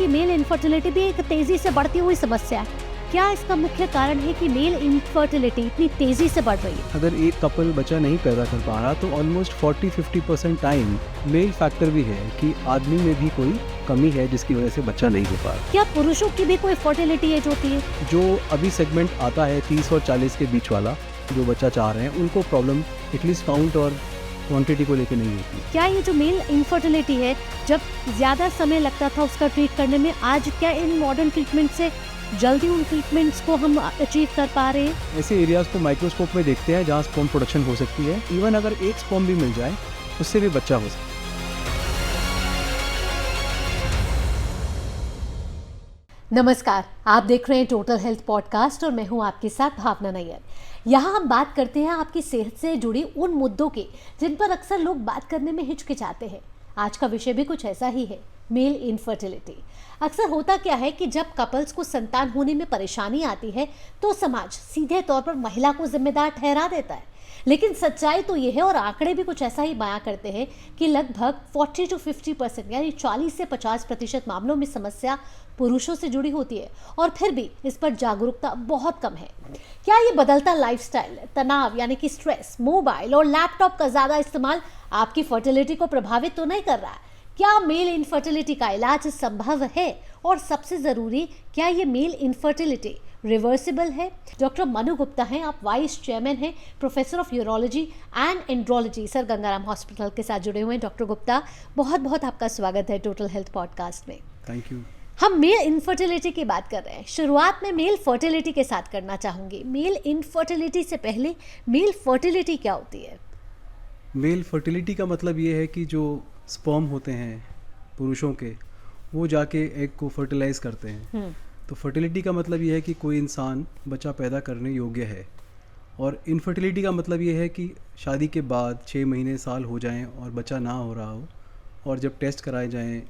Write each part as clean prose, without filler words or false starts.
कि male infertility भी एक तेजी से बढ़ती हुई समस्या है। क्या इसका मुख्य कारण है कि मेल इनफर्टिलिटी इतनी तेजी से बढ़ रही है? अगर एक कपल बच्चा नहीं पैदा कर पा रहा तो ऑलमोस्ट 40-50% टाइम मेल फैक्टर भी है कि आदमी में भी कोई कमी है जिसकी वजह से बच्चा नहीं हो पा रहा। क्या पुरुषों की भी कोई फर्टिलिटी एज होती है? जो अभी सेगमेंट आता है 30 और 40 के बीच वाला, जो बच्चा चाह रहे हैं उनको प्रॉब्लम एटलीस्ट काउंट और क्वांटिटी को लेकर नहीं होती। क्या ये जो मेल इनफर्टिलिटी है, जब ज्यादा समय लगता था उसका ट्रीट करने में, आज क्या इन मॉडर्न ट्रीटमेंट से जल्दी उन ट्रीटमेंट्स को हम अचीव कर पा रहे हैं? ऐसे एरियाज को माइक्रोस्कोप में देखते हैं जहाँ स्पर्म प्रोडक्शन हो सकती है। इवन अगर एक स्पर्म भी मिल जाए उससे भी बच्चा हो सकता है। नमस्कार, आप देख रहे हैं टोटल हेल्थ पॉडकास्ट और मैं हूं आपके साथ भावना नैयर। यहाँ हम बात करते हैं आपकी सेहत से जुड़ी उन मुद्दों की जिन पर अक्सर लोग बात करने में हिचकिचाते हैं। आज का विषय भी कुछ ऐसा ही है, मेल इनफर्टिलिटी। अक्सर होता क्या है कि जब कपल्स को संतान होने में परेशानी आती है तो समाज सीधे तौर पर महिला को जिम्मेदार ठहरा देता है, लेकिन सच्चाई तो ये है और आंकड़े भी कुछ ऐसा ही बयां करते हैं कि लगभग 40 to 50% यानी 40 से 50% मामलों में समस्या पुरुषों से जुड़ी होती है और फिर भी इस पर जागरूकता बहुत कम है। क्या ये बदलता लाइफस्टाइल, तनाव यानी कि स्ट्रेस, मोबाइल और लैपटॉप का ज्यादा इस्तेमाल आपकी फर्टिलिटी को प्रभावित तो नहीं कर रहा है? क्या मेल इनफर्टिलिटी का इलाज संभव है? और सबसे जरूरी, क्या ये मेल इनफर्टिलिटी रिवर्सिबल है? डॉक्टर मनु गुप्ता हैं, आप वाइस चेयरमैन हैं, professor of urology and andrology, sir Gangaram hospital के साथ जुड़े हुए हैं। डॉक्टर गुप्ता, बहुत बहुत आपका स्वागत है टोटल हेल्थ पॉडकास्ट में। Thank you. हम मेल इनफर्टिलिटी की बात कर रहे हैं। शुरुआत में मेल फर्टिलिटी के साथ करना चाहूंगी। मेल इनफर्टिलिटी से पहले मेल फर्टिलिटी क्या होती है? मेल फर्टिलिटी का मतलब ये है कि जो स्पर्म होते हैं पुरुषों के, वो जाके एग को फर्टिलाइज करते हैं। तो फर्टिलिटी का मतलब ये है कि कोई इंसान बच्चा पैदा करने योग्य है। और इनफर्टिलिटी का मतलब ये है कि शादी के बाद 6 महीने साल हो जाएं और बच्चा ना हो रहा हो, और जब टेस्ट कराए जाएं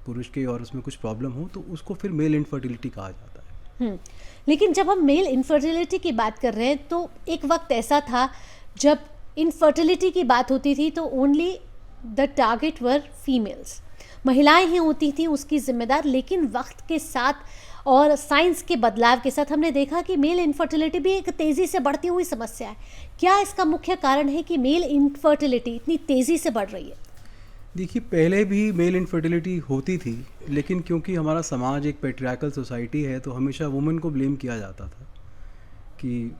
पुरुष के और उसमें कुछ प्रॉब्लम हो तो उसको फिर मेल इनफर्टिलिटी कहा जाता है। लेकिन जब हम मेल इनफर्टिलिटी की बात कर रहे हैं तो एक वक्त ऐसा था जब इनफर्टिलिटी की बात होती थी तो only the target were females, महिलाएं ही होती थी उसकी जिम्मेदार। लेकिन वक्त के साथ और साइंस के बदलाव के साथ हमने देखा कि मेल इनफर्टिलिटी भी एक तेज़ी से बढ़ती हुई समस्या है। क्या इसका मुख्य कारण है कि मेल इनफर्टिलिटी इतनी तेज़ी से बढ़ रही है? देखिए, पहले भी मेल इनफर्टिलिटी होती थी, लेकिन क्योंकि हमारा समाज एक पेट्रियार्कल सोसाइटी है तो हमेशा वुमेन को ब्लेम किया जाता था कि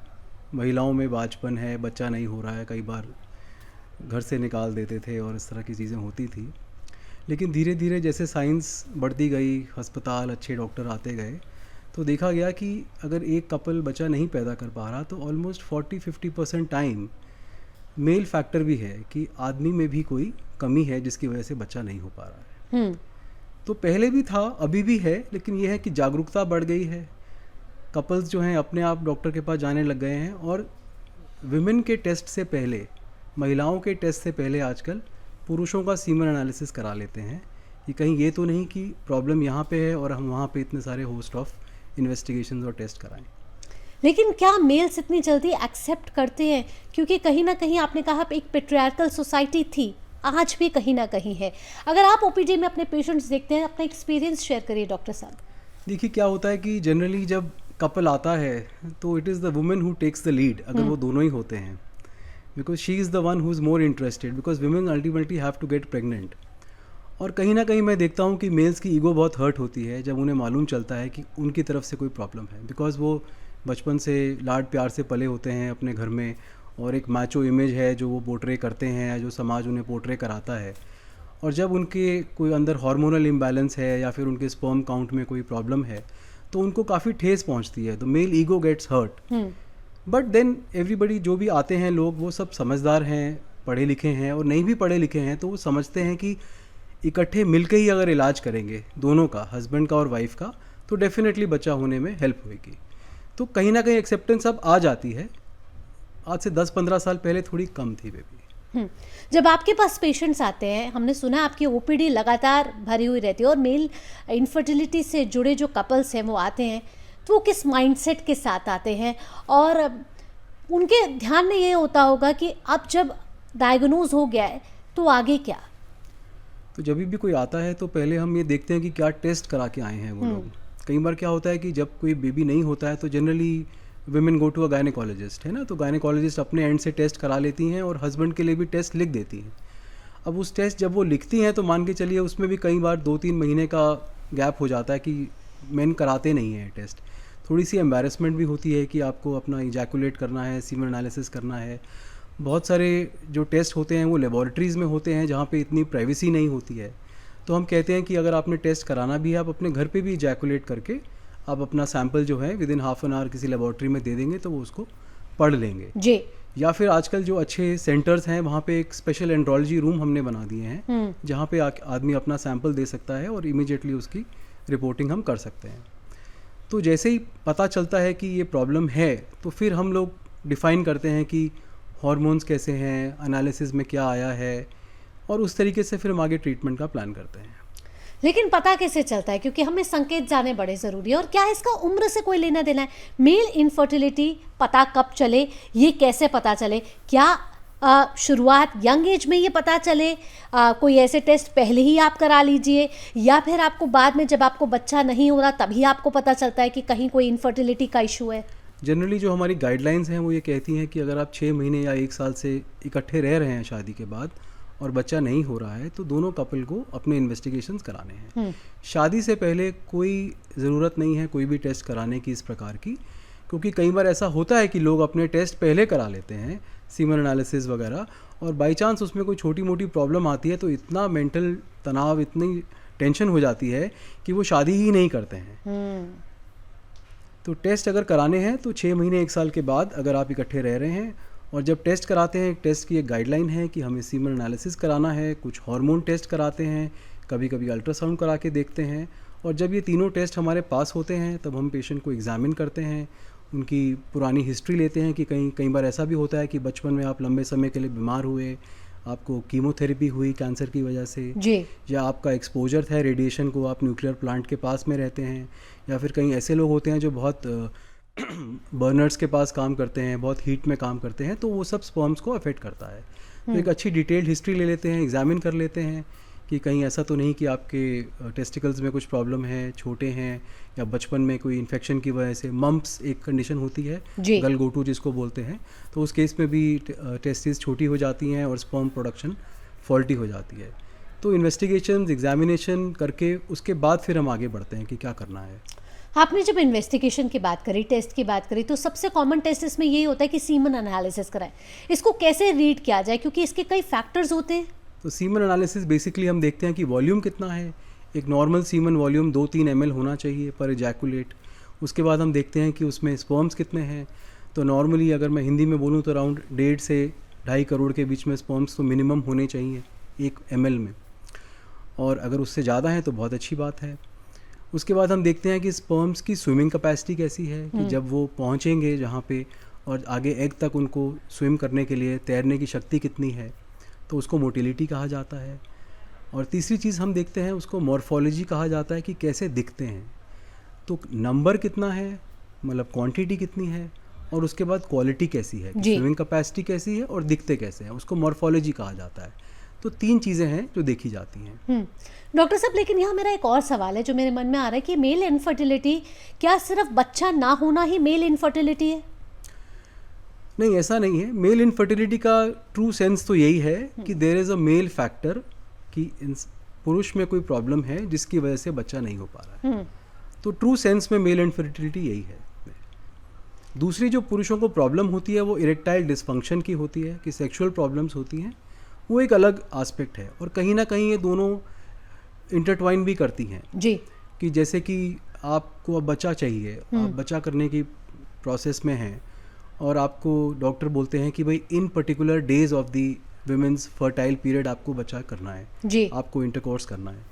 महिलाओं में बांझपन है, बच्चा नहीं हो रहा है, कई बार घर से निकाल देते थे और इस तरह की चीज़ें होती थी। लेकिन धीरे धीरे जैसे साइंस बढ़ती गई, अस्पताल अच्छे डॉक्टर आते गए, तो देखा गया कि अगर एक कपल बच्चा नहीं पैदा कर पा रहा तो ऑलमोस्ट 40-50% टाइम मेल फैक्टर भी है कि आदमी में भी कोई कमी है जिसकी वजह से बच्चा नहीं हो पा रहा है। तो पहले भी था, अभी भी है, लेकिन यह है कि जागरूकता बढ़ गई है। कपल्स जो हैं अपने आप डॉक्टर के पास जाने लग गए हैं और विमेन के टेस्ट से पहले, महिलाओं के टेस्ट से पहले आजकल पुरुषों का सीमन एनालिसिस करा लेते हैं कि कहीं ये तो नहीं कि प्रॉब्लम यहाँ पे है और हम वहाँ पे इतने सारे होस्ट ऑफ इन्वेस्टिगेशंस और टेस्ट कराएं। लेकिन क्या मेल्स इतनी जल्दी एक्सेप्ट करते हैं? क्योंकि कहीं ना कहीं आपने कहा एक पेट्रियार्कल सोसाइटी थी, आज भी कहीं ना कहीं है। अगर आप ओपीडी में अपने पेशेंट्स देखते हैं, अपना एक्सपीरियंस शेयर करिए डॉक्टर साहब। देखिए, क्या होता है कि जनरली जब कपल आता है तो it is the women who takes the lead, अगर वो दोनों ही होते हैं, because she is the one who is more interested, because women ultimately have to get pregnant. और कहीं ना कहीं मैं देखता हूँ कि मेल्स की ईगो बहुत हर्ट होती है जब उन्हें मालूम चलता है कि उनकी तरफ से कोई प्रॉब्लम है, बिकॉज वो बचपन से लाड प्यार से पले होते हैं अपने घर में, और एक मैचो इमेज है जो वो पोर्ट्रे करते हैं, जो समाज उन्हें पोर्ट्रे कराता है। और जब उनके कोई अंदर हार्मोनल इम्बैलेंस है या फिर उनके स्पर्म काउंट में कोई प्रॉब्लम है तो उनको काफ़ी ठेस पहुंचती है, तो male ego gets hurt. But then everybody, जो भी आते हैं लोग, वो सब समझदार हैं, पढ़े लिखे हैं, और नहीं भी पढ़े लिखे हैं तो वो समझते हैं कि इकट्ठे मिलकर ही अगर इलाज करेंगे दोनों का, हस्बैंड का और वाइफ का, तो डेफिनेटली बच्चा होने में हेल्प होएगी। तो कहीं ना कहीं एक्सेप्टेंस अब आ जाती है। आज से 10-15 साल पहले थोड़ी कम थी बेबी। जब आपके पास पेशेंट्स आते हैं, हमने सुना आपकी ओपीडी लगातार भरी हुई रहती है, और मेल इनफर्टिलिटी से जुड़े जो कपल्स हैं वो आते हैं, तो वो किस माइंडसेट के साथ आते हैं? और उनके ध्यान में ये होता होगा कि अब जब डायग्नोज हो गया है तो आगे क्या? तो जब भी कोई आता है तो पहले हम ये देखते हैं कि क्या टेस्ट करा के आए हैं वो लोग। कई बार क्या होता है कि जब कोई बेबी नहीं होता है तो generally women go to a gynaecologist, है ना, तो गायनेकोलॉजिस्ट अपने एंड से टेस्ट करा लेती हैं और हस्बैंड के लिए भी टेस्ट लिख देती हैं। अब उस टेस्ट जब वो लिखती हैं तो मान के चलिए उसमें भी कई बार 2-3 महीने का गैप हो जाता है कि मेन कराते नहीं हैं टेस्ट। थोड़ी सी एम्बैरेसमेंट भी होती है कि आपको अपना इजैकुलेट करना है, सीमेन एनालिसिस करना है। बहुत सारे जो टेस्ट होते हैं वो लेबॉरेटरीज़ में होते हैं जहाँ पे इतनी प्राइवेसी नहीं होती है। तो हम कहते हैं कि अगर आपने टेस्ट कराना भी है, आप अपने घर पे भी इजैकुलेट करके आप अपना सैंपल जो है with in half an hour किसी लेबॉरेटरी में दे देंगे तो वो उसको पढ़ लेंगे जी। या फिर आजकल जो अच्छे सेंटर्स हैं वहाँ पे एक स्पेशल एंड्रोलॉजी रूम हमने बना दिए हैं जहाँ पे आदमी अपना सैंपल दे सकता है और इमीडिएटली उसकी रिपोर्टिंग हम कर सकते हैं। तो जैसे ही पता चलता है कि ये प्रॉब्लम है तो फिर हम लोग डिफ़ाइन करते हैं कि हार्मोन्स कैसे हैं, एनालिसिस में क्या आया है, और उस तरीके से फिर हम आगे ट्रीटमेंट का प्लान करते हैं। लेकिन पता कैसे चलता है, क्योंकि हमें संकेत जाने बड़े ज़रूरी है, और क्या इसका उम्र से कोई लेना देना है? मेल इनफर्टिलिटी पता कब चले, ये कैसे पता चले? क्या शुरुआत यंग एज में ये पता चले, कोई ऐसे टेस्ट पहले ही आप करा लीजिए, या फिर आपको बाद में जब आपको बच्चा नहीं हो रहा तभी आपको पता चलता है कि कहीं कोई इनफर्टिलिटी का इशू है? जनरली जो हमारी गाइडलाइंस हैं वो ये कहती हैं कि अगर आप 6 महीने या 1 साल से इकट्ठे रह रहे हैं शादी के बाद और बच्चा नहीं हो रहा है तो दोनों कपल को अपने इन्वेस्टिगेशंस कराने हैं। शादी से पहले कोई ज़रूरत नहीं है कोई भी टेस्ट कराने की इस प्रकार की, क्योंकि कई बार ऐसा होता है कि लोग अपने टेस्ट पहले करा लेते हैं, सीमन एनालिसिस वगैरह, और बाई चांस उसमें कोई छोटी मोटी प्रॉब्लम आती है तो इतना मेंटल तनाव, इतनी टेंशन हो जाती है कि वो शादी ही नहीं करते हैं। तो टेस्ट अगर कराने हैं तो 6 महीने 1 साल के बाद अगर आप इकट्ठे रह रहे हैं, और जब टेस्ट कराते हैं, टेस्ट की एक गाइडलाइन है कि हमें सीमन एनालिसिस कराना है, कुछ हार्मोन टेस्ट कराते हैं, कभी कभी अल्ट्रासाउंड करा के देखते हैं, और जब ये तीनों टेस्ट हमारे पास होते हैं तब हम पेशेंट को एग्जामिन करते हैं, उनकी पुरानी हिस्ट्री लेते हैं कि कई बार ऐसा भी होता है कि बचपन में आप लंबे समय के लिए बीमार हुए, आपको कीमोथेरेपी हुई कैंसर की वजह से जी, या आपका एक्सपोजर था रेडिएशन को, आप न्यूक्लियर प्लांट के पास में रहते हैं, या फिर कई ऐसे लोग होते हैं जो बहुत बर्नर्स के पास काम करते हैं, बहुत हीट में काम करते हैं, तो वो सब स्पर्म्स को अफेक्ट करता है। तो एक अच्छी डिटेल्ड हिस्ट्री ले लेते हैं, एग्जामिन कर लेते हैं कि कहीं ऐसा तो नहीं कि आपके टेस्टिकल्स में कुछ प्रॉब्लम है, छोटे हैं, या बचपन में कोई इन्फेक्शन की वजह से, मम्प्स एक कंडीशन होती है, गलगोटू जिसको बोलते हैं, तो उस केस में भी टेस्टिस छोटी हो जाती हैं और स्पर्म प्रोडक्शन फॉल्टी हो जाती है। तो इन्वेस्टिगेशन, एग्जामिनेशन करके उसके बाद फिर हम आगे बढ़ते हैं कि क्या करना है। आपने जब इन्वेस्टिगेशन की बात करी, टेस्ट की बात करी, तो सबसे कॉमन टेस्ट इसमें यही होता है कि सीमन एनालिसिस कराएं। इसको कैसे रीड किया जाए, क्योंकि इसके कई फैक्टर्स होते हैं? तो सीमन एनालिसिस बेसिकली हम देखते हैं कि वॉल्यूम कितना है। एक नॉर्मल सीमन वॉल्यूम 2-3 ml होना चाहिए पर इजैकुलेट। उसके बाद हम देखते हैं कि उसमें स्पर्म्स कितने हैं। तो नॉर्मली अगर मैं हिंदी में बोलूँ तो अराउंड 1.5 से 2.5 करोड़ के बीच में स्पर्म्स तो मिनिमम होने चाहिए 1 ml में, और अगर उससे ज़्यादा है तो बहुत अच्छी बात है। उसके बाद हम देखते हैं कि स्पर्म्स की स्विमिंग कैपेसिटी कैसी है, कि जब वो पहुँचेंगे जहाँ पे और आगे एग तक उनको स्विम करने के लिए तैरने की शक्ति कितनी है, तो उसको मोटिलिटी कहा जाता है। और तीसरी चीज़ हम देखते हैं उसको मॉर्फोलॉजी कहा जाता है कि कैसे दिखते हैं। तो नंबर कितना है, मतलब क्वांटिटी कितनी है, और उसके बाद क्वालिटी कैसी है, स्विमिंग कैपेसिटी कैसी है और दिखते कैसे हैं, उसको मॉर्फोलॉजी कहा जाता है। तो 3 चीज़ें हैं जो देखी जाती हैं। डॉक्टर साहब, लेकिन यहाँ मेरा एक और सवाल है जो मेरे मन में आ रहा है कि मेल इनफर्टिलिटी क्या सिर्फ बच्चा ना होना ही मेल इनफर्टिलिटी है? नहीं, ऐसा नहीं है। मेल इनफर्टिलिटी का ट्रू सेंस तो यही है कि there is a male factor, कि पुरुष में कोई प्रॉब्लम है जिसकी वजह से बच्चा नहीं हो पा रहा है। तो ट्रू सेंस में मेल इनफर्टिलिटी यही है। दूसरी जो पुरुषों को प्रॉब्लम होती है वो इरेक्टाइल डिसफंक्शन की होती है, कि सेक्सुअल प्रॉब्लम्स होती हैं, वो एक अलग एस्पेक्ट है, और कहीं ना कहीं ये दोनों इंटरट्वाइन भी करती हैं जी। कि जैसे कि आपको अब बच्चा चाहिए, आप बच्चा करने की प्रोसेस में हैं, और आपको डॉक्टर बोलते हैं कि भाई इन particular days of the women's fertile period आपको बच्चा करना है जी, आपको इंटरकोर्स करना है।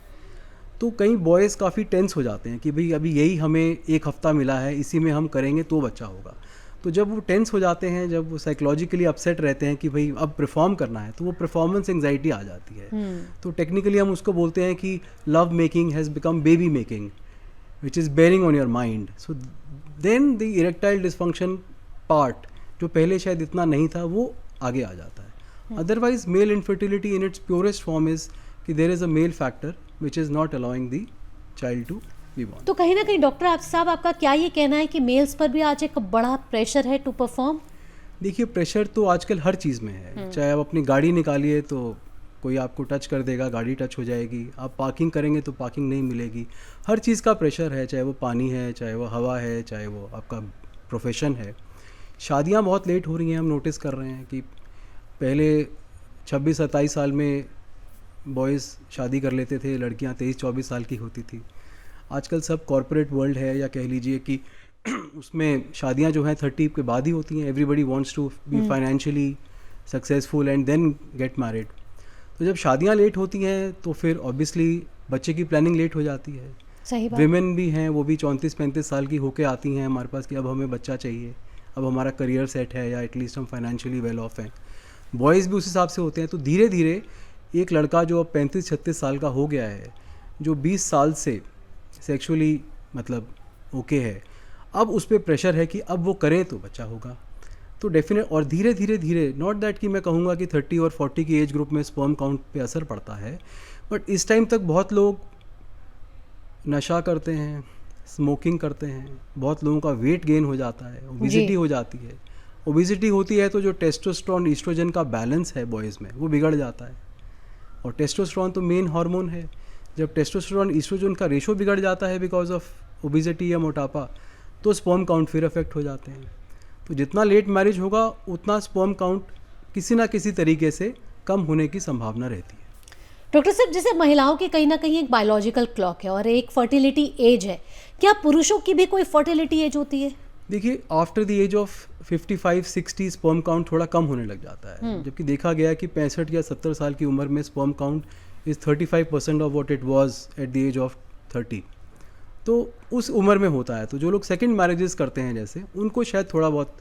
तो कई बॉयज़ काफ़ी टेंस हो जाते हैं कि भाई अभी यही हमें 1 हफ्ता मिला है, इसी में हम करेंगे तो बच्चा होगा। तो जब वो टेंस हो जाते हैं, जब वो साइकोलॉजिकली अपसेट रहते हैं कि भाई अब परफॉर्म करना है, तो वो परफॉर्मेंस एंजाइटी आ जाती है। तो टेक्निकली हम उसको बोलते हैं कि love making has become baby making which is bearing on your mind. So then the erectile dysfunction part जो पहले शायद इतना नहीं था वो आगे आ जाता है। Otherwise male infertility in its purest form is कि there is a male factor which is not allowing the child to be born. तो कहीं ना कहीं डॉक्टर आप साहब आपका क्या ये कहना है कि मेल्स पर भी आज एक बड़ा प्रेशर है टू परफॉर्म? देखिए, प्रेशर तो आजकल हर चीज़ में है। चाहे आप अपनी गाड़ी निकालिए तो कोई आपको टच कर देगा, गाड़ी टच हो जाएगी। आप पार्किंग करेंगे तो पार्किंग नहीं मिलेगी। हर चीज़ का प्रेशर है, चाहे वो पानी है, चाहे वो हवा है, चाहे वो आपका प्रोफेशन है। शादियां बहुत लेट हो रही हैं, हम नोटिस कर रहे हैं कि पहले 26-27 साल में बॉयज़ शादी कर लेते थे, लड़कियां 23-24 साल की होती थी। आजकल सब कॉरपोरेट वर्ल्ड है, या कह लीजिए कि उसमें शादियां जो हैं 30 के बाद ही होती हैं। Everybody wants to be financially successful and then get married. तो जब शादियां लेट होती हैं तो फिर ऑब्वियसली बच्चे की प्लानिंग लेट हो जाती है। सही बात। विमेन भी हैं, वो भी 34-35 साल की होके आती हैं हमारे पास कि अब हमें बच्चा चाहिए, अब हमारा करियर सेट है, या एटलीस्ट हम फाइनेंशियली वेल ऑफ हैं। बॉयज़ भी उस हिसाब से होते हैं। तो धीरे धीरे एक लड़का जो अब 35-36 साल का हो गया है, जो 20 साल से सेक्सुअली मतलब ओके है, अब उस पर प्रेशर है कि अब वो करें तो बच्चा होगा। तो डेफिनेट, और धीरे धीरे धीरे, नॉट दैट कि मैं कहूँगा कि 30 और 40 की एज ग्रुप में स्पर्म काउंट पे असर पड़ता है, बट इस टाइम तक बहुत लोग नशा करते हैं, स्मोकिंग करते हैं, बहुत लोगों का वेट गेन हो जाता है, ओबेसिटी हो जाती है। ओबेसिटी होती है तो जो टेस्टोस्टेरोन ईस्ट्रोजन का बैलेंस है बॉयज़ में वो बिगड़ जाता है, और टेस्टोस्टेरोन तो मेन हार्मोन है। जब टेस्टोस्टेरोन ईस्ट्रोजन का रेशो बिगड़ जाता है बिकॉज ऑफ ओबेसिटी या मोटापा, तो स्पर्म काउंट फिर अफेक्ट हो जाते हैं। तो जितना लेट मैरिज होगा उतना स्पर्म काउंट किसी ना किसी तरीके से कम होने की संभावना रहती है। डॉक्टर साहब, जैसे महिलाओं की कहीं ना कहीं एक बायोलॉजिकल क्लॉक है और एक फर्टिलिटी एज है, क्या पुरुषों की भी कोई फर्टिलिटी एज होती है? देखिए, after the age of 55-60 sperm count थोड़ा कम होने लग जाता है, जबकि देखा गया है कि 65 या 70 साल की उम्र में sperm count is 35% of what it was at the age of 30। तो उस उम्र में होता है। तो जो लोग सेकंड मैरिजेस करते हैं जैसे, उनको शायद थोड़ा बहुत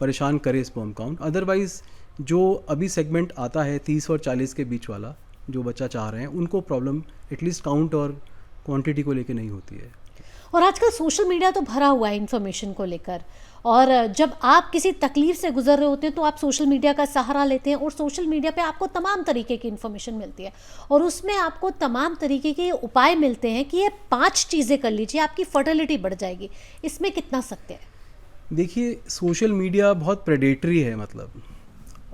परेशान करे स्पर्म काउंट। अदरवाइज़ जो अभी सेगमेंट आता है 30 और 40 के बीच वाला, जो बच्चा चाह रहे हैं, उनको प्रॉब्लम एटलीस्ट काउंट और क्वांटिटी को लेके नहीं होती है। और आजकल सोशल मीडिया तो भरा हुआ है इन्फॉर्मेशन को लेकर, और जब आप किसी तकलीफ से गुजर रहे होते हैं तो आप सोशल मीडिया का सहारा लेते हैं, और सोशल मीडिया पे आपको तमाम तरीके की इन्फॉर्मेशन मिलती है, और उसमें आपको तमाम तरीके के उपाय मिलते हैं कि ये 5 चीज़ें कर लीजिए, आपकी फर्टिलिटी बढ़ जाएगी। इसमें कितना सत्य है? देखिए, सोशल मीडिया बहुत प्रेडेटरी है, मतलब,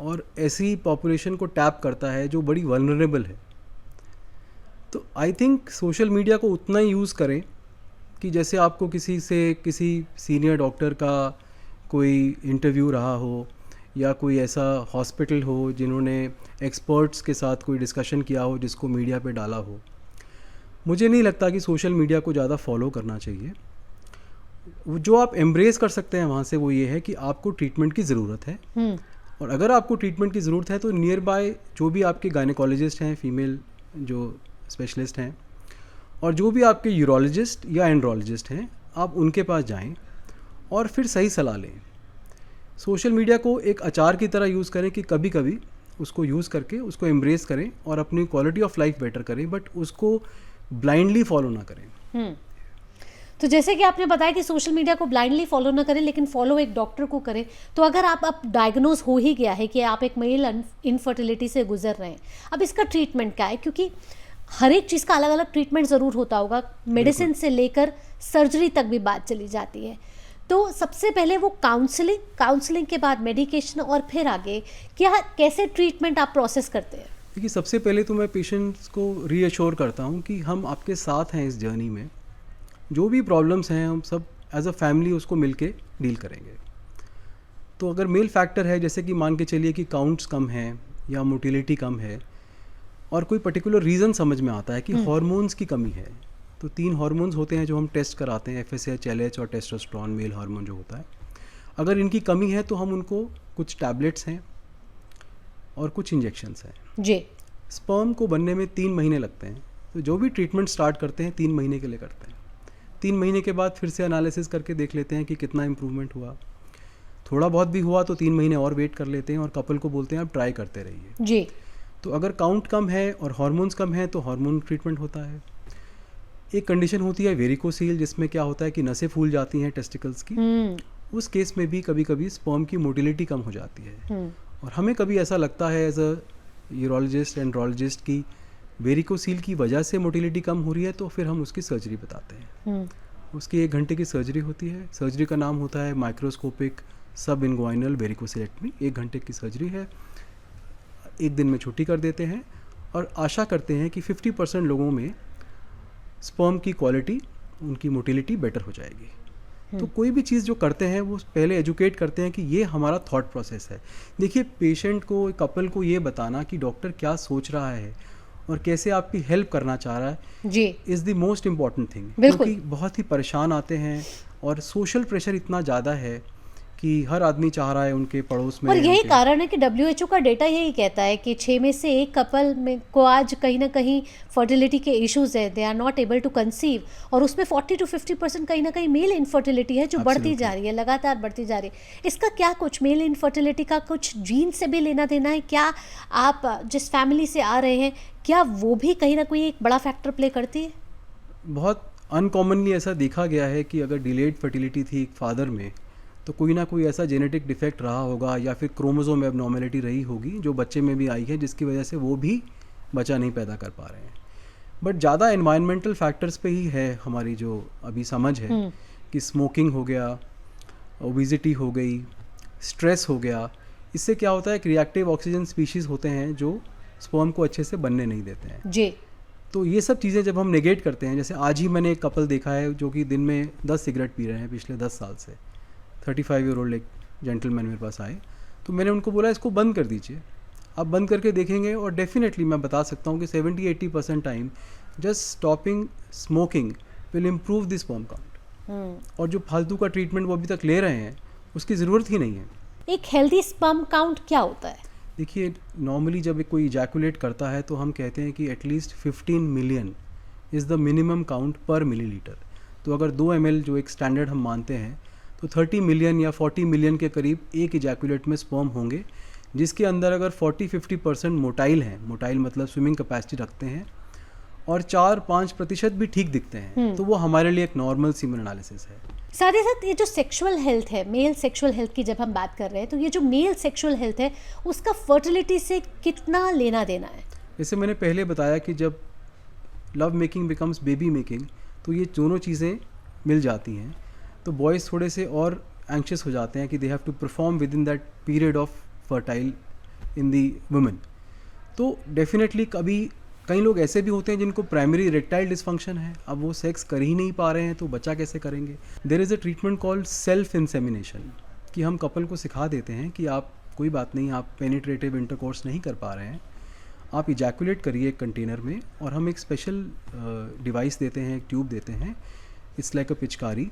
और ऐसी पॉपुलेशन को टैप करता है जो बड़ी वल्नरेबल है। तो आई थिंक सोशल मीडिया को उतना ही यूज़ करें कि जैसे आपको किसी सीनियर डॉक्टर का कोई इंटरव्यू रहा हो, या कोई ऐसा हॉस्पिटल हो जिन्होंने एक्सपर्ट्स के साथ कोई डिस्कशन किया हो जिसको मीडिया पे डाला हो। मुझे नहीं लगता कि सोशल मीडिया को ज़्यादा फॉलो करना चाहिए। जो आप एम्ब्रेस कर सकते हैं वहाँ से वो ये है कि आपको ट्रीटमेंट की ज़रूरत है, और अगर आपको ट्रीटमेंट की ज़रूरत है तो नियर बाय जो भी आपके गायनेकोलॉजिस्ट हैं, फीमेल जो स्पेशलिस्ट हैं, और जो भी आपके यूरोलॉजिस्ट या एंड्रोलॉजिस्ट हैं, आप उनके पास जाएं और फिर सही सलाह लें। सोशल मीडिया को एक अचार की तरह यूज़ करें कि कभी कभी उसको यूज़ करके उसको एम्ब्रेस करें और अपनी क्वालिटी ऑफ लाइफ बेटर करें, बट उसको ब्लाइंडली फॉलो ना करें। तो जैसे कि आपने बताया कि सोशल मीडिया को ब्लाइंडली फॉलो ना करें, लेकिन फॉलो एक डॉक्टर को करें। तो अगर आप अब डायग्नोज हो ही गया है कि आप एक मेल इनफर्टिलिटी से गुजर रहे हैं, अब इसका ट्रीटमेंट क्या है? क्योंकि हर एक चीज़ का अलग अलग ट्रीटमेंट ज़रूर होता होगा, मेडिसिन से लेकर सर्जरी तक भी बात चली जाती है। तो सबसे पहले वो काउंसलिंग के बाद मेडिकेशन, और फिर आगे क्या, कैसे ट्रीटमेंट आप प्रोसेस करते हैं? देखिए, सबसे पहले तो मैं पेशेंट्स को रीअश्योर करता हूँ कि हम आपके साथ हैं इस जर्नी में। जो भी प्रॉब्लम्स हैं हम सब एज अ फैमिली उसको मिलके डील करेंगे। तो अगर मेल फैक्टर है, जैसे कि मान के चलिए कि काउंट्स कम हैं या मोटिलिटी कम है, और कोई पर्टिकुलर रीज़न समझ में आता है कि हार्मोन्स की कमी है, तो 3 हार्मोन्स होते हैं जो हम टेस्ट कराते हैं, FSH, LH और टेस्टोस्टेरोन, मेल हार्मोन जो होता है। अगर इनकी कमी है तो हम उनको कुछ टैबलेट्स हैं और कुछ इंजेक्शंस हैं जी। स्पर्म को बनने में 3 महीने लगते हैं, तो जो भी ट्रीटमेंट स्टार्ट करते हैं 3 महीने के लिए करते हैं। 3 महीने के बाद फिर से एनालिसिस करके देख लेते हैं कि कितना इम्प्रूवमेंट हुआ। थोड़ा बहुत भी हुआ तो 3 महीने और वेट कर लेते हैं और कपल को बोलते हैं आप ट्राई करते रहिए जी। तो अगर काउंट कम है और हार्मोन्स कम है तो हार्मोन ट्रीटमेंट होता है। एक कंडीशन होती है वेरिकोसील, जिसमें क्या होता है कि नसें फूल जाती हैं टेस्टिकल्स की। उस केस में भी कभी कभी स्पर्म की मोटिलिटी कम हो जाती है और हमें कभी ऐसा लगता है एज अ यूरोलॉजिस्ट एंड्रोलॉजिस्ट की वेरिकोसील की वजह से मोटिलिटी कम हो रही है तो फिर हम उसकी सर्जरी बताते हैं। उसकी 1 घंटे की सर्जरी होती है। सर्जरी का नाम होता है माइक्रोस्कोपिक सब इनग्वाइनल वेरिकोसिलेक्टमी। 1 घंटे की सर्जरी है, 1 दिन में छुट्टी कर देते हैं और आशा करते हैं कि 50% लोगों में स्पर्म की क्वालिटी, उनकी मोटिलिटी बेटर हो जाएगी। तो कोई भी चीज़ जो करते हैं वो पहले एजुकेट करते हैं कि ये हमारा थॉट प्रोसेस है। देखिए, पेशेंट को, कपल को ये बताना कि डॉक्टर क्या सोच रहा है और कैसे आपकी हेल्प करना चाह रहा है जी, is the most important thing. बिल्कुल। क्योंकि बहुत ही परेशान आते हैं और सोशल प्रेशर इतना ज़्यादा है कि हर आदमी चाह रहा है उनके पड़ोस में। और यही उनके- कारण है कि WHO का डेटा यही कहता है कि 6 में से 1 कपल में को आज कहीं ना कहीं फर्टिलिटी के इश्यूज है, they are not able to conceive, और उसमें 40 to 50% कहीं ना कहीं मेल इनफर्टिलिटी है जो बढ़ती Absolutely. जा रही है, लगातार बढ़ती जा रही है। इसका क्या कुछ मेल इनफर्टिलिटी का कुछ जीन से भी लेना देना है क्या? आप जिस फैमिली से आ रहे हैं, क्या वो भी कहीं ना कहीं एक बड़ा फैक्टर प्ले करती है? बहुत अनकॉमनली ऐसा देखा गया है कि अगर डिलेड फर्टिलिटी थी एक फादर में तो कोई ना कोई ऐसा जेनेटिक डिफेक्ट रहा होगा या फिर क्रोमोसोम में एबनॉर्मेलिटी रही होगी जो बच्चे में भी आई है, जिसकी वजह से वो भी बच्चा नहीं पैदा कर पा रहे हैं। बट ज़्यादा एनवायरमेंटल फैक्टर्स पे ही है हमारी जो अभी समझ है कि स्मोकिंग हो गया, ओबिजिटी हो गई, स्ट्रेस हो गया। इससे क्या होता है कि रिएक्टिव ऑक्सीजन स्पीशीज़ होते हैं जो स्पर्म को अच्छे से बनने नहीं देते हैं। जी, तो ये सब चीज़ें जब हम नेगेट करते हैं, जैसे आज ही मैंने एक कपल देखा है जो कि दिन में 10 सिगरेट पी रहे हैं पिछले 10 साल से। 35 ईयर ओल्ड एक जेंटलमैन मेरे पास आए, तो मैंने उनको बोला इसको बंद कर दीजिए। आप बंद करके देखेंगे और डेफिनेटली मैं बता सकता हूँ कि 70-80% time just stopping smoking will improve the sperm count. और जो फालतू का ट्रीटमेंट वो अभी तक ले रहे हैं उसकी ज़रूरत ही नहीं है। एक हेल्दी स्पर्म काउंट क्या होता है? देखिए, नॉर्मली जब एक कोई इजैकुलेट करता है तो हम कहते हैं कि at least 15 million is the minimum count पर मिलीलीटर। तो अगर 2 ml जो एक स्टैंडर्ड हम मानते हैं तो 30 मिलियन या 40 मिलियन के करीब एक इजैकुलेट में स्पर्म होंगे, जिसके अंदर अगर 40-50% मोटाइल हैं, मोटाइल मतलब स्विमिंग कैपेसिटी रखते हैं, और 4-5% भी ठीक दिखते हैं, तो वो हमारे लिए एक नॉर्मल सीमन एनालिसिस है। साथ ही साथ ये जो सेक्सुअल हेल्थ है, मेल सेक्सुअल हेल्थ की जब हम बात कर रहे हैं, तो ये जो मेल सेक्सुअल हेल्थ है उसका फर्टिलिटी से कितना लेना देना है? जैसे मैंने पहले बताया कि जब love making becomes baby making, तो ये दोनों चीज़ें मिल जाती हैं, तो बॉयज़ थोड़े से और एंक्शियस हो जाते हैं कि they have to perform within that period of fertile in the women. तो डेफिनेटली कई लोग ऐसे भी होते हैं जिनको प्राइमरी इरेक्टाइल डिसफंक्शन है, अब वो सेक्स कर ही नहीं पा रहे हैं तो बच्चा कैसे करेंगे। There is a treatment called self insemination, कि हम कपल को सिखा देते हैं कि आप कोई बात नहीं, आप पेनिट्रेटिव इंटरकोर्स नहीं कर पा रहे हैं, आप इजैकुलेट करिए एक कंटेनर में, और हम एक स्पेशल डिवाइस देते हैं, एक ट्यूब देते हैं, इट्स लाइक अ पिचकारी,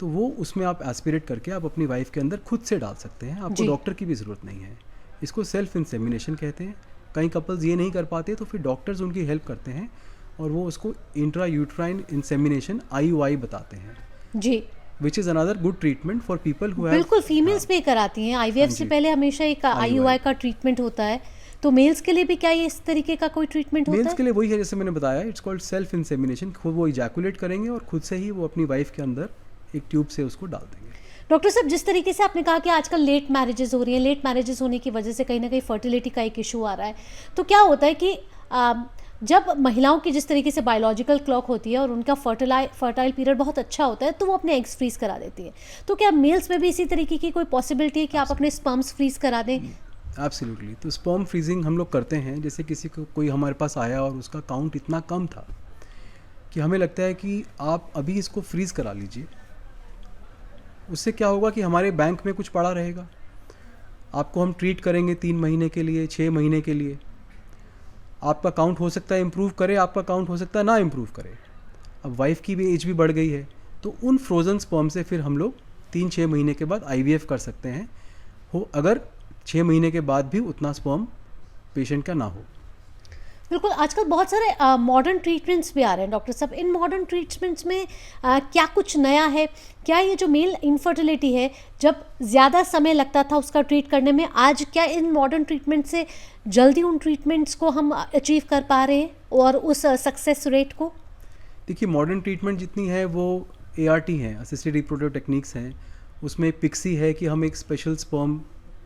तो वो उसमें आप एस्पिरेट करके आप अपनी वाइफ के अंदर खुद से डाल सकते हैं, आपको जी। डॉक्टर की भी ज़रूरत नहीं है। इसको सेल्फ इंसेमिनेशन कहते हैं। कई कपल्स ये नहीं कर पाते तो फिर डॉक्टर्स उनकी हेल्प करते हैं और वो उसको इंट्रा यूट्राइन इंसेमिनेशन IUI बताते हैं, जी, which is another good treatment for people who बिल्कुल। फीमेल्स भी कराती हैं IVF से जी। पहले, हमेशा एक IUI का ट्रीटमेंट होता है, तो मेल्स के लिए भी क्या ये इस तरीके का कोई ट्रीटमेंट होता मेल्स है? के लिए वही है जैसे मैंने बताया, इट्स कॉल्ड सेल्फ इंसेमिनेशन। खुद वो इजैकुलेट करेंगे और खुद से ही वो अपनी वाइफ के अंदर एक ट्यूब से उसको डाल देंगे। डॉक्टर साहब, जिस तरीके से आपने कहा कि आजकल लेट मैरिजेस हो रही हैं, लेट मैरिजेस होने की वजह से कहीं ना कहीं फर्टिलिटी का एक इशू आ रहा है, तो क्या होता है कि जब महिलाओं की जिस तरीके से बायोलॉजिकल क्लॉक होती है और उनका फर्टाइल पीरियड बहुत अच्छा होता है तो वो अपने एग्स फ्रीज करा देती है, तो क्या मेल्स में भी इसी तरीके की कोई पॉसिबिलिटी है कि आप अपने स्पर्म्स फ्रीज करा दें? एब्सोल्युटली। तो स्पर्म फ्रीजिंग हम लोग करते हैं। जैसे किसी को कोई हमारे पास आया और उसका काउंट इतना कम था कि हमें लगता है कि आप अभी इसको फ्रीज़ करा लीजिए, उससे क्या होगा कि हमारे बैंक में कुछ पड़ा रहेगा, आपको हम ट्रीट करेंगे 3 महीने के लिए, 6 महीने के लिए, आपका काउंट हो सकता है इम्प्रूव करे, आपका काउंट हो सकता है ना इम्प्रूव करे। अब वाइफ की भी एज भी बढ़ गई है, तो उन फ्रोज़न स्पर्म से फिर हम लोग 3-6 महीने के बाद IVF कर सकते हैं, हो अगर 6 महीने के बाद भी उतना स्पर्म पेशेंट का ना हो। बिल्कुल। आजकल बहुत सारे मॉडर्न ट्रीटमेंट्स भी आ रहे हैं डॉक्टर साहब, इन मॉडर्न ट्रीटमेंट्स में क्या कुछ नया है? क्या ये जो मेल इनफर्टिलिटी है, जब ज़्यादा समय लगता था उसका ट्रीट करने में, आज क्या इन मॉडर्न ट्रीटमेंट से जल्दी उन ट्रीटमेंट्स को हम अचीव कर पा रहे हैं और उस सक्सेस रेट को? देखिए, मॉडर्न ट्रीटमेंट जितनी है वो ART हैं, असिस्टेड रिप्रोडक्टिव टेक्निक्स हैं, उसमें पिक्सी है कि हम एक स्पेशल स्पर्म,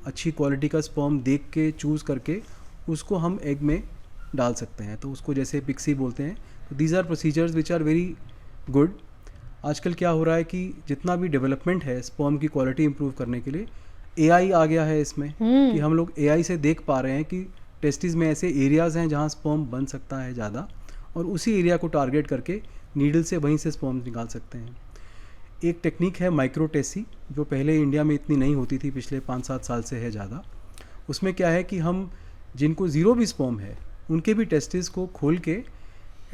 अच्छी क्वालिटी का स्पर्म देख के चूज़ करके उसको हम एग में डाल सकते हैं, तो उसको जैसे पिक्सी बोलते हैं। तो these are procedures which are very good. आजकल क्या हो रहा है कि जितना भी डेवलपमेंट है स्पर्म की क्वालिटी इंप्रूव करने के लिए, एआई आ गया है इसमें, कि हम लोग एआई से देख पा रहे हैं कि टेस्टिस में ऐसे एरियाज़ हैं जहाँ स्पर्म बन सकता है ज़्यादा, और उसी एरिया को टारगेट करके नीडल से वहीं से स्पर्म निकाल सकते हैं। एक टेक्निक है माइक्रोटेसी, जो पहले इंडिया में इतनी नहीं होती थी, पिछले 5-7 साल से है ज़्यादा। उसमें क्या है कि हम जिनको ज़ीरो भी स्पर्म है उनके भी टेस्टिस को खोल के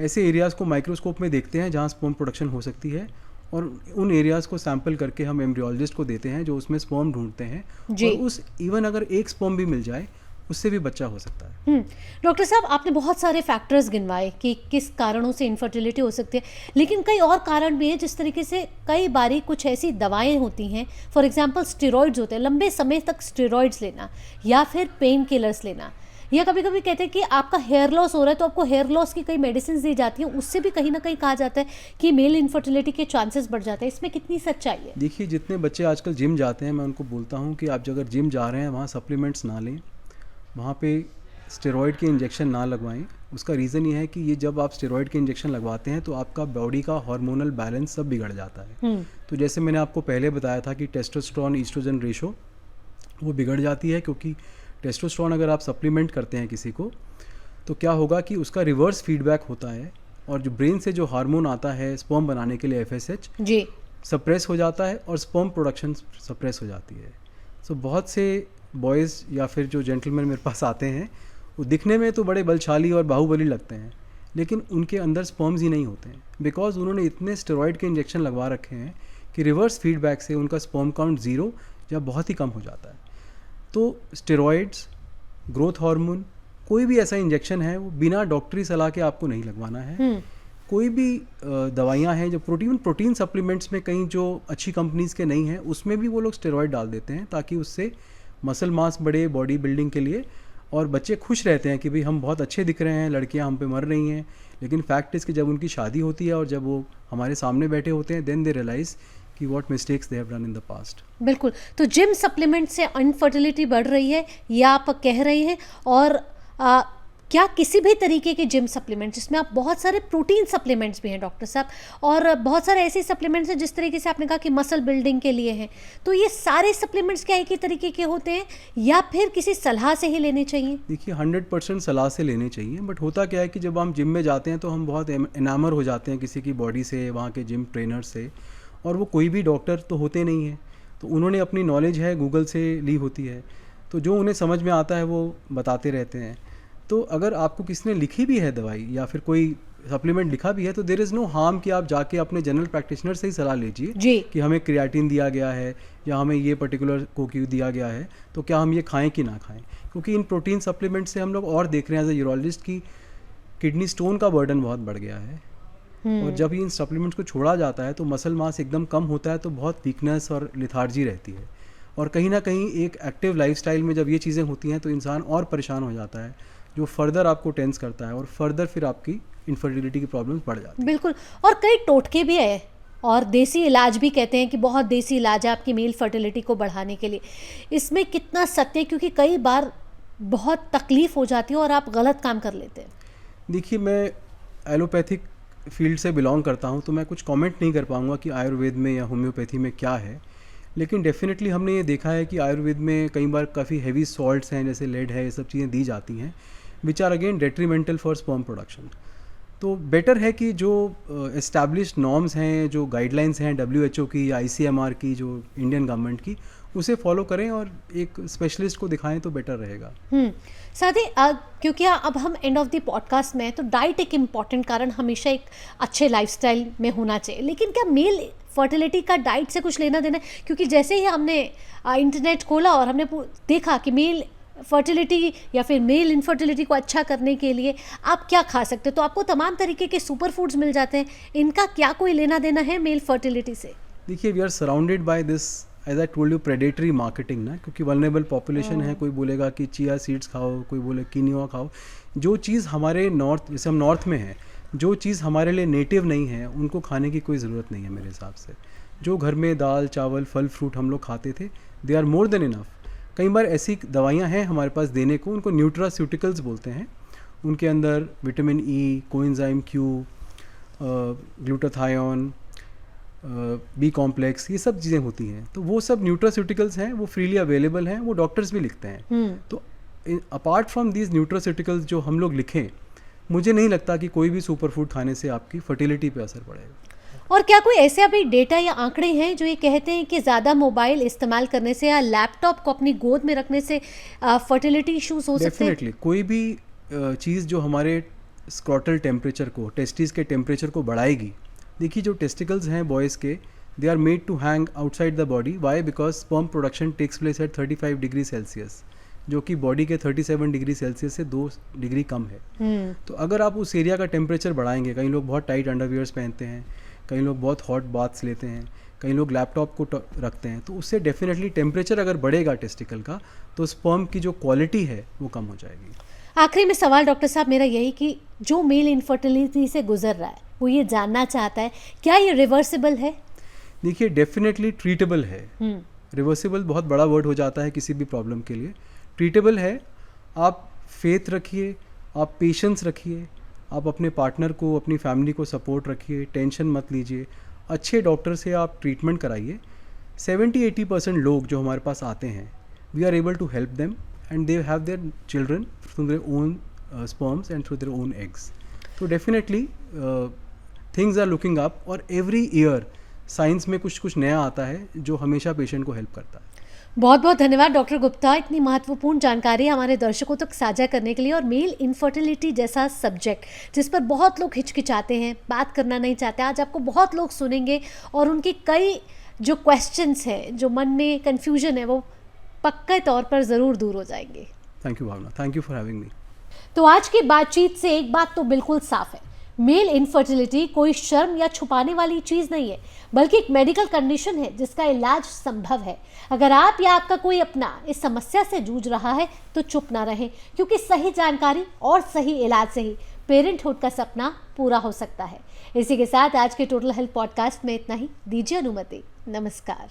ऐसे एरियाज़ को माइक्रोस्कोप में देखते हैं जहाँ स्पर्म प्रोडक्शन हो सकती है, और उन एरियाज़ को सैंपल करके हम एम्ब्रियोलॉजिस्ट को देते हैं जो उसमें स्पर्म ढूंढते हैं, और उस इवन अगर एक स्पर्म भी मिल जाए उससे भी बच्चा हो सकता है। डॉक्टर साहब, आपने बहुत सारे फैक्टर्स गिनवाए कि किस कारणों से इनफर्टिलिटी हो सकती है, लेकिन कई और कारण भी हैं। जिस तरीके से कई बारी कुछ ऐसी दवाएं होती हैं, फॉर एग्जांपल स्टेरॉइड्स होते हैं, लंबे समय तक स्टेरॉइड्स लेना, या फिर पेन किलर्स लेना, या कभी कभी कहते हैं कि आपका हेयर लॉस हो रहा है तो आपको हेयर लॉस की कई मेडिसिन दी जाती हैं, उससे भी कहीं ना कहीं कहा जाता है कि मेल इनफर्टिलिटी के चांसेस बढ़ जाते हैं। इसमें कितनी सच्चाई है? देखिए, जितने बच्चे आजकल जिम जाते हैं, मैं उनको बोलता हूँ कि आप अगर जिम जा रहे हैं वहाँ सप्लीमेंट्स ना लें, वहाँ पे स्टेरॉइड के इंजेक्शन ना लगवाएं। उसका रीज़न ये है कि ये जब आप स्टेरॉइड के इंजेक्शन लगवाते हैं तो आपका बॉडी का हार्मोनल बैलेंस सब बिगड़ जाता है। तो जैसे मैंने आपको पहले बताया था कि टेस्टोस्टेरोन ईस्ट्रोजन रेशो वो बिगड़ जाती है, क्योंकि टेस्टोस्टेरोन अगर आप सप्लीमेंट करते हैं किसी को, तो क्या होगा कि उसका रिवर्स फीडबैक होता है, और जो ब्रेन से जो हार्मोन आता है स्पर्म बनाने के लिए FSH जी सप्रेस हो जाता है, और स्पर्म प्रोडक्शन सप्रेस हो जाती है। सो बहुत से बॉयज़ या फिर जो जेंटलमैन मेरे पास आते हैं, वो दिखने में तो बड़े बलशाली और बाहुबली लगते हैं, लेकिन उनके अंदर स्पर्म्स ही नहीं होते हैं, बिकॉज उन्होंने इतने स्टेरॉइड के इंजेक्शन लगवा रखे हैं कि रिवर्स फीडबैक से उनका स्पर्म काउंट 0 या बहुत ही कम हो जाता है। तो स्टेरॉइड्स, ग्रोथ हार्मोन, कोई भी ऐसा इंजेक्शन है वो बिना डॉक्टरी सलाह के आपको नहीं लगवाना है। कोई भी दवाइयाँ हैं जो प्रोटीन सप्लीमेंट्स में कहीं जो अच्छी कंपनीज़ के नहीं हैं, उसमें भी वो लोग स्टेरॉइड डाल देते हैं ताकि उससे मसल मास बढ़े बॉडी बिल्डिंग के लिए, और बच्चे खुश रहते हैं कि भाई हम बहुत अच्छे दिख रहे हैं, लड़कियां हम पे मर रही हैं। लेकिन फैक्ट इज़ कि जब उनकी शादी होती है और जब वो हमारे सामने बैठे होते हैं, देन दे रियलाइज़ कि what mistakes they have done in the past. बिल्कुल। तो जिम सप्लीमेंट से इनफर्टिलिटी बढ़ रही है, या आप कह रही हैं? और क्या किसी भी तरीके के जिम सप्लीमेंट, जिसमें आप बहुत सारे प्रोटीन सप्लीमेंट्स भी हैं डॉक्टर साहब, और बहुत सारे ऐसे सप्लीमेंट्स हैं जिस तरीके से आपने कहा कि मसल बिल्डिंग के लिए हैं, तो ये सारे सप्लीमेंट्स क्या एक ही तरीके के होते हैं, या फिर किसी सलाह से ही लेने चाहिए? देखिए, 100% सलाह से लेने चाहिए, बट होता क्या है कि जब हम जिम में जाते हैं तो हम बहुत एनामर हो जाते हैं किसी की बॉडी से, वहाँ के जिम ट्रेनर से, और वो कोई भी डॉक्टर तो होते नहीं हैं, तो उन्होंने अपनी नॉलेज है गूगल से ली होती है, तो जो उन्हें समझ में आता है वो बताते रहते हैं। तो अगर आपको किसी ने लिखी भी है दवाई या फिर कोई सप्लीमेंट लिखा भी है, तो देयर इज़ नो हार्म कि आप जाके अपने जनरल प्रैक्टिशनर से ही सलाह लीजिए कि हमें क्रिएटिन दिया गया है या हमें ये पर्टिकुलर कोक्यू दिया गया है, तो क्या हम ये खाएं कि ना खाएं। क्योंकि इन प्रोटीन सप्लीमेंट से हम लोग और देख रहे हैं एज ए यूरोलॉजिस्ट की किडनी स्टोन का बर्डन बहुत बढ़ गया है, और जब इन सप्लीमेंट्स को छोड़ा जाता है तो मसल मास एकदम कम होता है, तो बहुत वीकनेस और लिथार्जी रहती है, और कहीं ना कहीं एक एक्टिव लाइफस्टाइल में जब ये चीज़ें होती हैं तो इंसान और परेशान हो जाता है, जो फर्दर आपको टेंस करता है, और फर्दर फिर आपकी इनफर्टिलिटी की प्रॉब्लम्स बढ़ जाती है। बिल्कुल। और कई टोटके भी है और देसी इलाज भी, कहते हैं कि बहुत देसी इलाज है आपकी मेल फर्टिलिटी को बढ़ाने के लिए। इसमें कितना सत्य है, क्योंकि कई बार बहुत तकलीफ हो जाती है और आप गलत काम कर लेते हैं? देखिए, मैं एलोपैथिक फील्ड से बिलोंग करता हूँ, तो मैं कुछ कमेंट नहीं कर पाऊँगा कि आयुर्वेद में या होम्योपैथी में क्या है, लेकिन डेफिनेटली हमने ये देखा है कि आयुर्वेद में कई बार काफ़ी हैवी सॉल्ट्स हैं, जैसे लेड है, ये सब चीज़ें दी जाती हैं, which are again detrimental for sperm production. तो बेटर है कि जो एस्टैब्लिश्ड नॉर्म्स हैं, जो गाइडलाइंस हैं WHO की या ICMR की, जो इंडियन गवर्नमेंट की, उसे फॉलो करें और एक स्पेशलिस्ट को दिखाएं तो बेटर रहेगा। साथ ही क्योंकि अब हम एंड ऑफ द पॉडकास्ट में, तो डाइट एक इम्पॉर्टेंट कारण हमेशा एक अच्छे लाइफस्टाइल में होना चाहिए, लेकिन क्या मेल फर्टिलिटी का डाइट से कुछ लेना देना है? क्योंकि जैसे ही हमने इंटरनेट खोला और हमने देखा कि मेल फर्टिलिटी या फिर मेल इनफर्टिलिटी को अच्छा करने के लिए आप क्या खा सकते हो, तो आपको तमाम तरीके के सुपर फूड्स मिल जाते हैं। इनका क्या कोई लेना देना है मेल फर्टिलिटी से? देखिए, we are surrounded by this, as I told you, predatory marketing ना, क्योंकि वल्नरेबल पॉपुलेशन है। कोई बोलेगा कि चिया सीड्स खाओ, कोई बोले कीनिया खाओ। जो चीज़ हमारे नॉर्थ, जैसे हम नॉर्थ में हैं, जो चीज़ हमारे लिए नेटिव नहीं है उनको खाने की कोई ज़रूरत नहीं है मेरे हिसाब से। जो घर में दाल चावल फल फ्रूट हम लोग खाते थे, they are more than enough. कई बार ऐसी दवाइयाँ हैं हमारे पास देने को, उनको न्यूट्रास्यूटिकल्स बोलते हैं, उनके अंदर vitamin E, coenzyme Q, glutathione, B complex, ये सब चीज़ें होती हैं। तो वो सब न्यूट्रास्यूटिकल्स हैं, वो फ्रीली अवेलेबल हैं, वो डॉक्टर्स भी लिखते हैं। तो अपार्ट फ्रॉम दीज न्यूट्रास्यूटिकल्स जो हम लोग लिखें, मुझे नहीं लगता कि कोई भी सुपर फूड खाने से आपकी फर्टिलिटी पे असर पड़ेगा। और क्या कोई ऐसे अभी डेटा या आंकड़े हैं जो ये कहते हैं कि ज़्यादा मोबाइल इस्तेमाल करने से या लैपटॉप को अपनी गोद में रखने से फर्टिलिटी इश्यूज हो सकते हैं? डेफिनेटली कोई भी चीज़ जो हमारे स्क्रॉटल टेम्परेचर को, टेस्टिस के टेम्परेचर को बढ़ाएगी। देखिए जो टेस्टिकल्स हैं बॉयज़ के, they are made to hang outside the body. Why? Because sperm production takes place at 35 degree Celsius, जो कि बॉडी के 37 डिग्री सेल्सियस से 2 डिग्री कम है। तो अगर आप उस एरिया का टेम्परेचर बढ़ाएंगे, कई लोग बहुत टाइट अंडरवियर्स पहनते हैं, कई लोग बहुत हॉट बाथ्स लेते हैं, कई लोग लैपटॉप को रखते हैं, तो उससे डेफिनेटली टेम्परेचर अगर बढ़ेगा टेस्टिकल का, तो स्पर्म की जो क्वालिटी है वो कम हो जाएगी। आखिरी में सवाल डॉक्टर साहब मेरा यही कि जो मेल इनफर्टिलिटी से गुजर रहा है वो ये जानना चाहता है, क्या ये रिवर्सिबल है? देखिए डेफिनेटली ट्रीटेबल है। रिवर्सिबल बहुत बड़ा वर्ड हो जाता है किसी भी प्रॉब्लम के लिए। ट्रीटेबल है। आप फेथ रखिए, आप पेशेंस रखिए, आप अपने पार्टनर को, अपनी फैमिली को सपोर्ट रखिए, टेंशन मत लीजिए, अच्छे डॉक्टर से आप ट्रीटमेंट कराइए। 70-80% लोग जो हमारे पास आते हैं, we are able to help them and they have their children through their own sperms and through their own eggs. तो definitely things are looking up, और एवरी ईयर साइंस में कुछ कुछ नया आता है जो हमेशा पेशेंट को हेल्प करता है। बहुत बहुत धन्यवाद डॉक्टर गुप्ता, इतनी महत्वपूर्ण जानकारी हमारे दर्शकों तक साझा करने के लिए। और मेल इनफर्टिलिटी जैसा सब्जेक्ट जिस पर बहुत लोग हिचकिचाते हैं, बात करना नहीं चाहते, आज आपको बहुत लोग सुनेंगे और उनके कई जो क्वेश्चंस हैं, जो मन में कन्फ्यूजन है, वो पक्के तौर पर ज़रूर दूर हो जाएंगे। Thank you Bhavna, thank you for having me. तो आज की बातचीत से एक बात तो बिल्कुल साफ है, मेल इनफर्टिलिटी कोई शर्म या छुपाने वाली चीज़ नहीं है, बल्कि एक मेडिकल कंडीशन है जिसका इलाज संभव है। अगर आप या आपका कोई अपना इस समस्या से जूझ रहा है तो चुप ना रहें, क्योंकि सही जानकारी और सही इलाज से ही पेरेंटहुड का सपना पूरा हो सकता है। इसी के साथ आज के टोटल हेल्थ पॉडकास्ट में इतना ही। दीजिए अनुमति। नमस्कार।